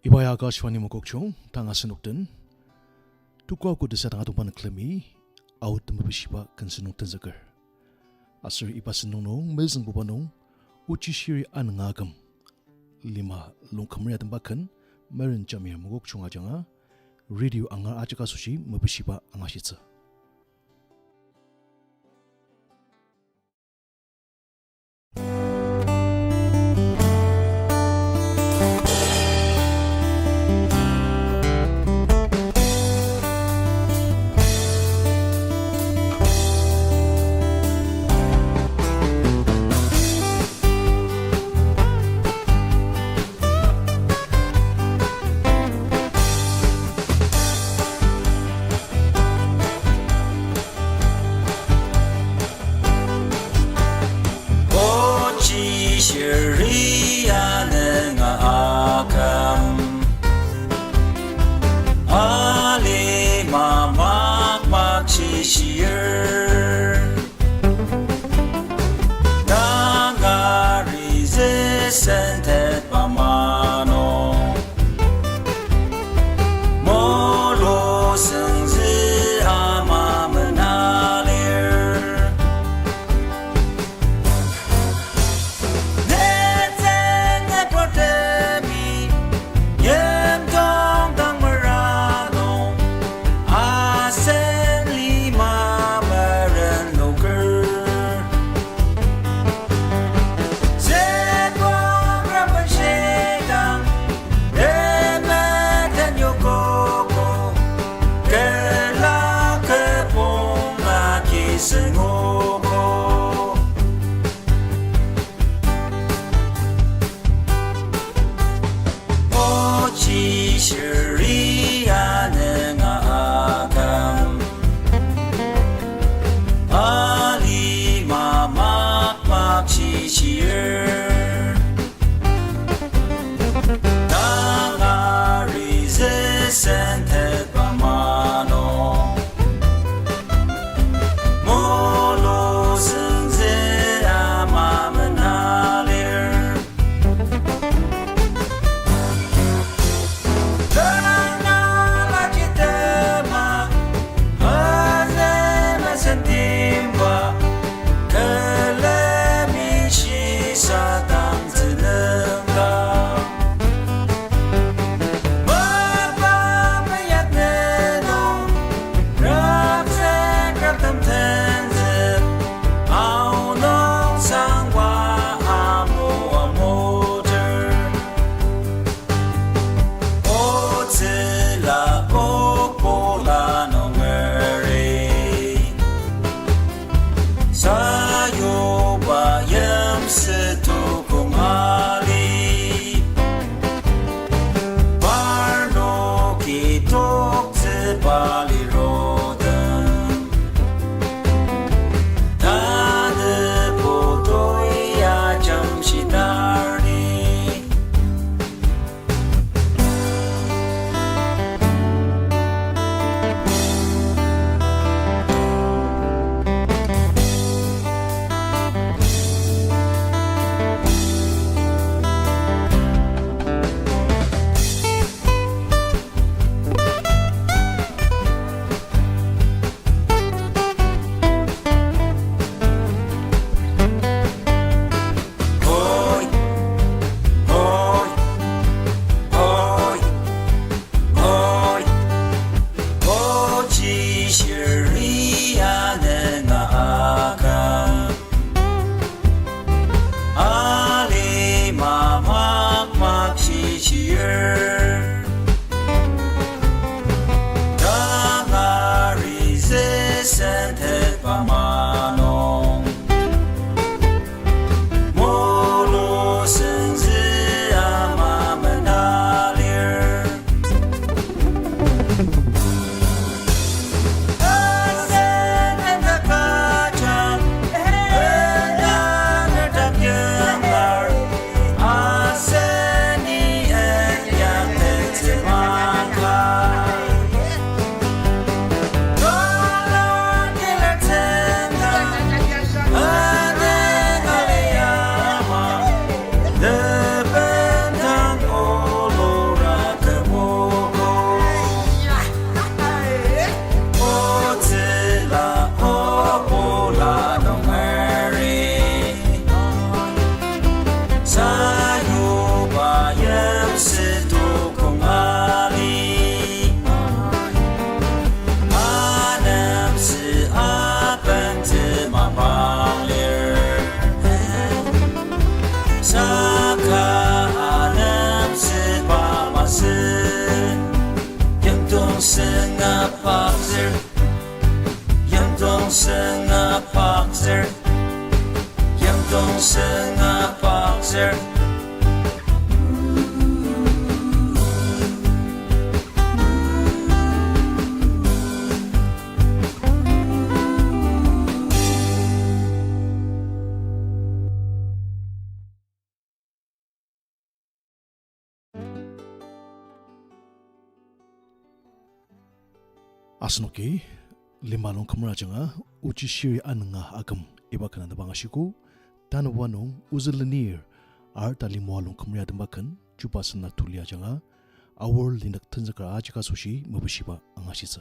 Ibaya Gashwani Mokokchong, Tangasanukten, Tukwa ko sa tangatong klemi, out mabishiba kansanukten zakar. Asir ipasanunong, milsang bubanong, Ochishiri Anunga Lima Longkumer at Bakan, Marin Jamir Mokokchong ajanga, Radio Anga Achaka Sushi, Mabishiba Angashitsa. Ochishiri Anunga Akum Lima Ochishiri Naga resistant Pamano Molo Sengzi Amamenalir 사유바염 스도공아리 아남스 아반트 마방리 사카아남스 바마스 염동승 아박슬 염동승 아박슬 염동승 아박슬 Asnoki Lima Longkumer janga Ochishiri Anunga Akum ibakan na bangashiku tanwanong uzul Lenir ar Talimoa Longkumer dambakan jupasan na tulia janga Aoer lindak tanzakara ajika Toshi mabushiba angashisa.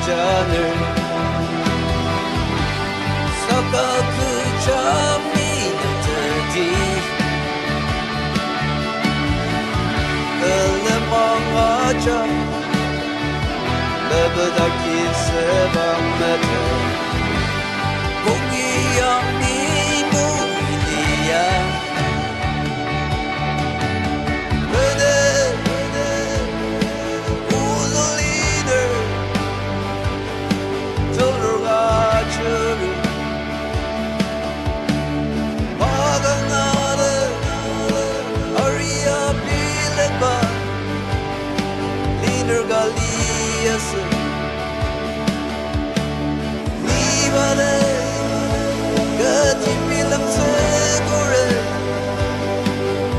Jamir Sokak Jamir Tzudir Lemang aja Lebedaki sebang mete Bungi yang ibu dia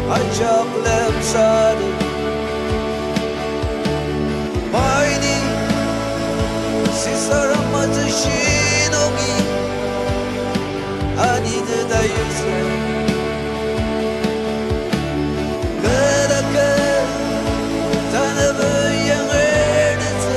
Ajak lem sadu Maini Sisara mata shinogi Ani de da yusre Gerake Tanabı yang erdesi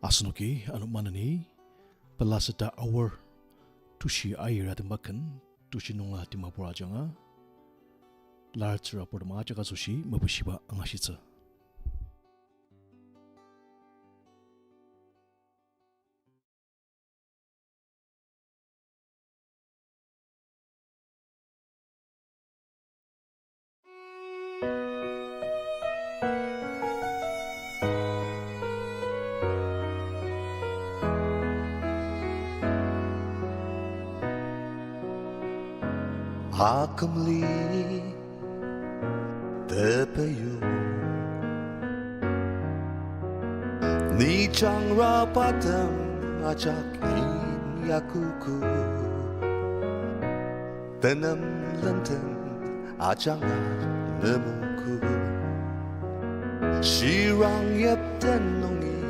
Asnuki anu manani Pelaseta Aoer Toshi Aier makan Toshi nunga timapura janga Lartsura podama jaka sushi mabushiba angashitsa. Akum li tepayu ni chang rapatam ajak in yakuku tanam lenten ajang nemuku shirang yep tenongi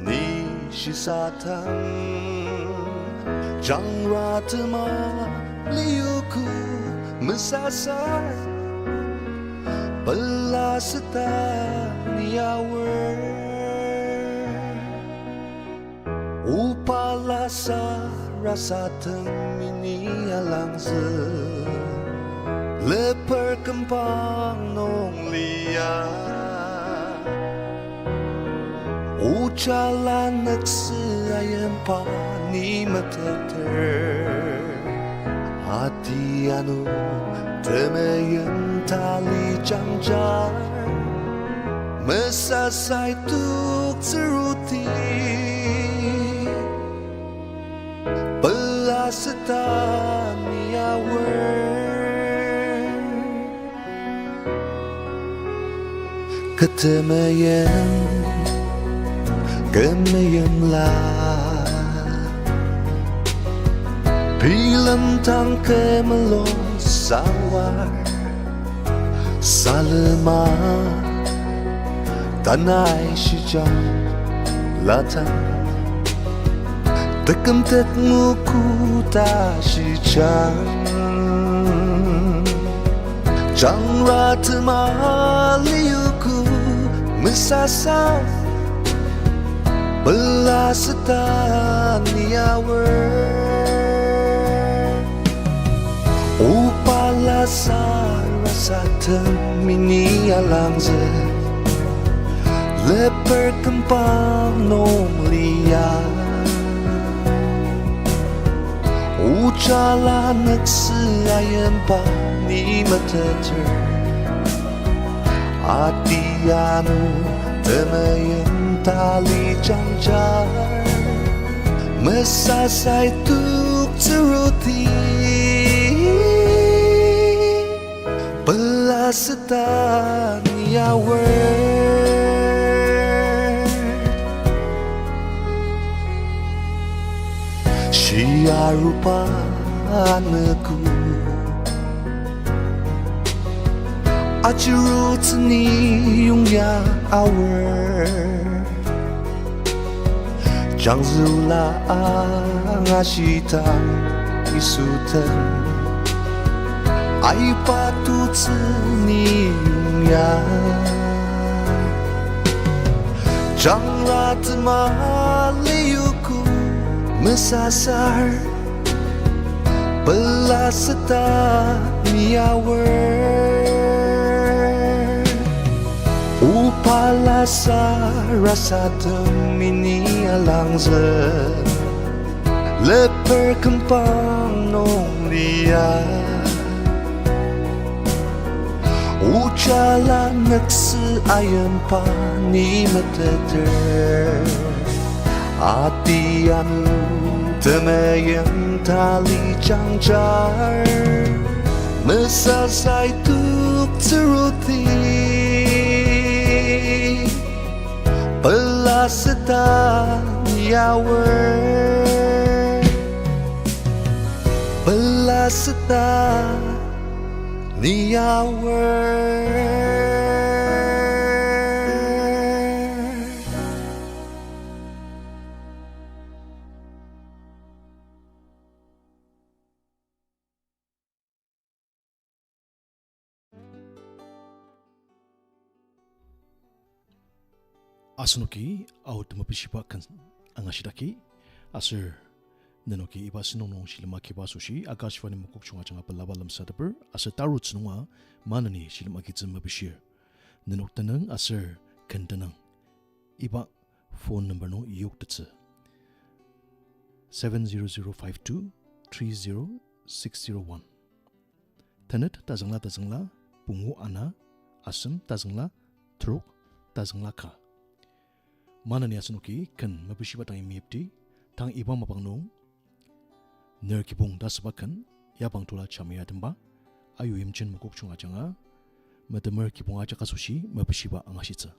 ni shisatang jang ratama liuku mesasar Pelaseta ni Aoer upalasa rasa temini alangze leper kempang nong lia ucalan nekse ayam pani meteter hati anu temeyen tali jangjar mesasai tuk seruti Pelaseta ni Aoer ketemeyen kemeyen lah Bilam tang kemelong sawar Salema tanai shijang latang Tekem tet muku ta shijang Jang ratma liuku mesasar Pelaseta ni Aoer upalasa rasa temini alangze leper kempang nong lia ucalan nekse ayam pani meteter hati anu temeyen tali jangjar mesasai tuk seruti Pelaseta ni Aoer Shia rupa aneku Aciru teni yung ya Aoer Jang zula ngashita isuten Ai patut senyumnya Jang ratma liuku mesasar Pelaseta ni Aoer upalasa rasa temini alangze leper kempang nong lia ucalan nekse ayam pani meteter hati anu temeyen tali jangjar mesasai tuk seruti Pelaseta ni Aoer Pelaseta ni Aoer Asnuki out mapisipakan angashidaki asir nenoki iba sinong shilma kiba sushi agashwani mukuk chunga changa palabalam sadaper asir tarut snunga manani shilma kitzim mabishir nenok tanang asir kantanang iba phone number no yuk tatsa 70052 30601 Tanet tazangla pungu ana asam tazangla truk tazangla ka Manani asnuki kan mabishiba tang imipti tang iba mapangnong ner Kibong dasbakan Yapangtula chamia temba ayu imchen mukuk chunga changa matamer Kibong aja kasushi mabishiba angashitsa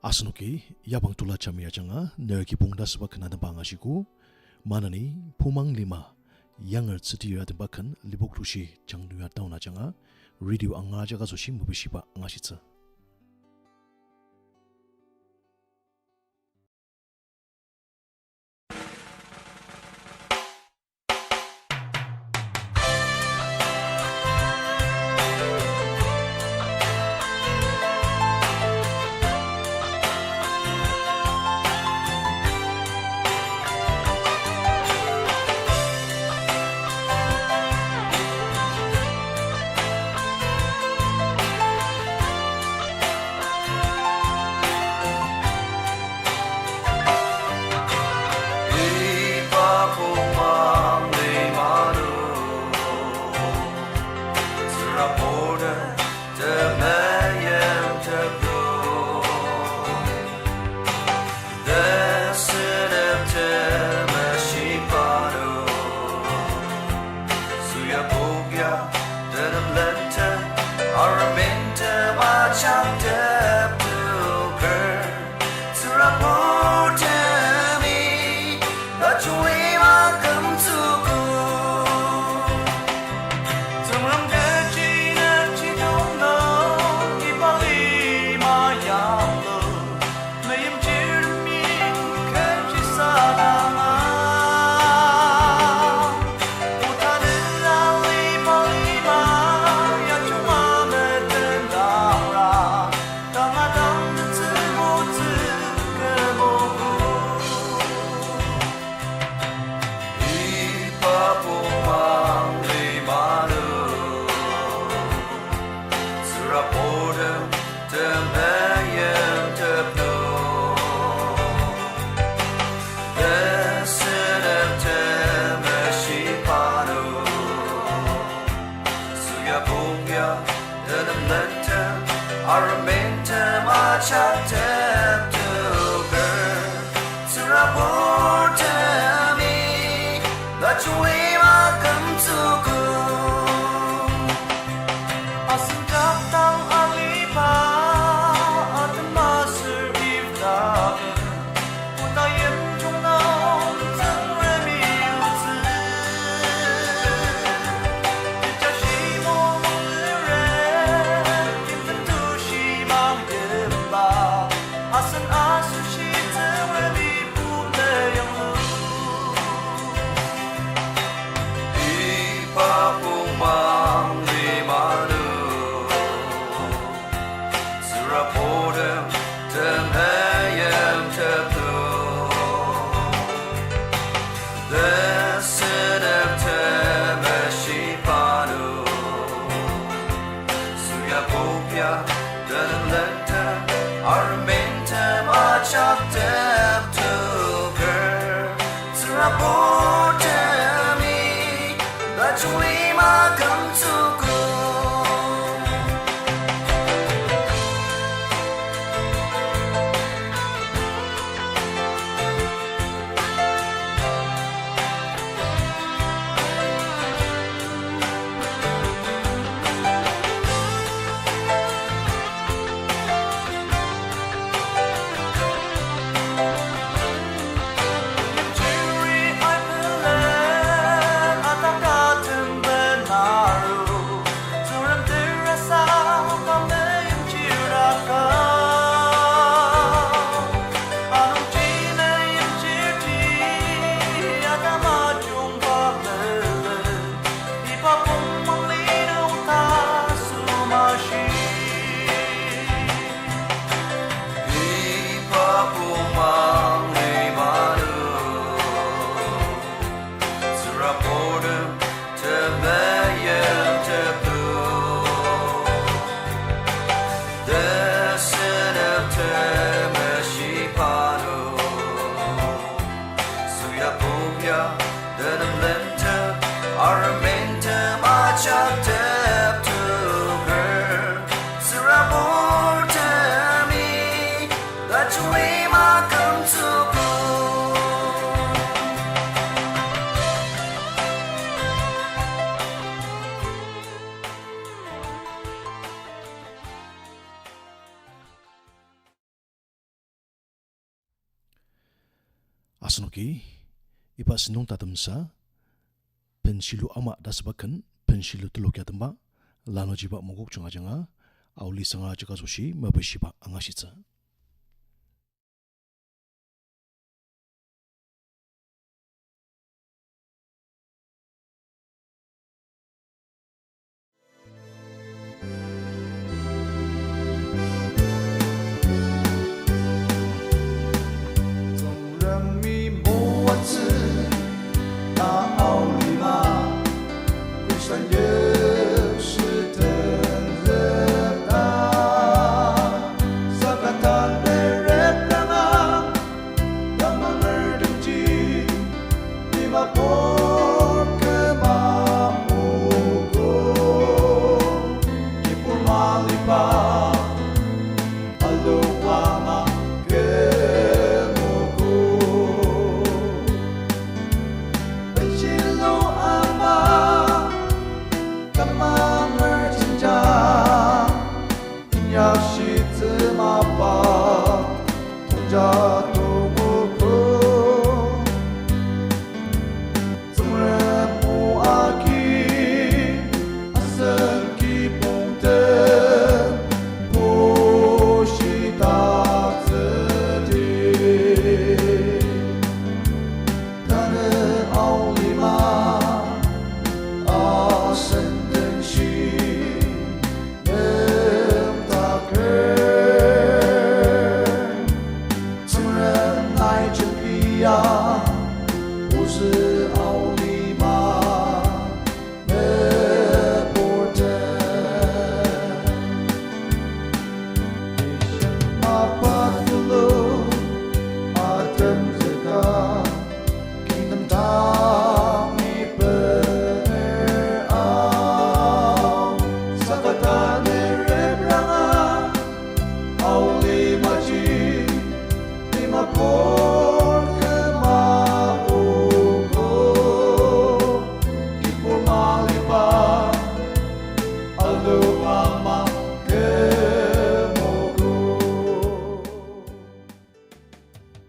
Asnuki Yapangtula chamia changa ner Kibong dasbakan adabangasiku manani Pumang Lima Younger Tzudir bakan libok tushi changnuya tauna changa radio ang nga jaga zoshi mubishiba nga shitsa. Asnoki, ipas nung tatamsa, Penshilu ama dasbakan, Penshilu Telok yatamba, Lano jiba mogok chunga janga auli sanga jaga Toshi mabishiba angashitsa.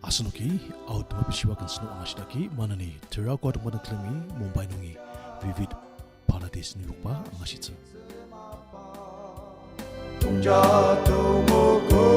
Asanoki out mabishiwa kansno angashidaki manani Terracotta Manaklemi Mumbai nungi Vivid Paradise Nilukpa angashitsa. 동자 동무고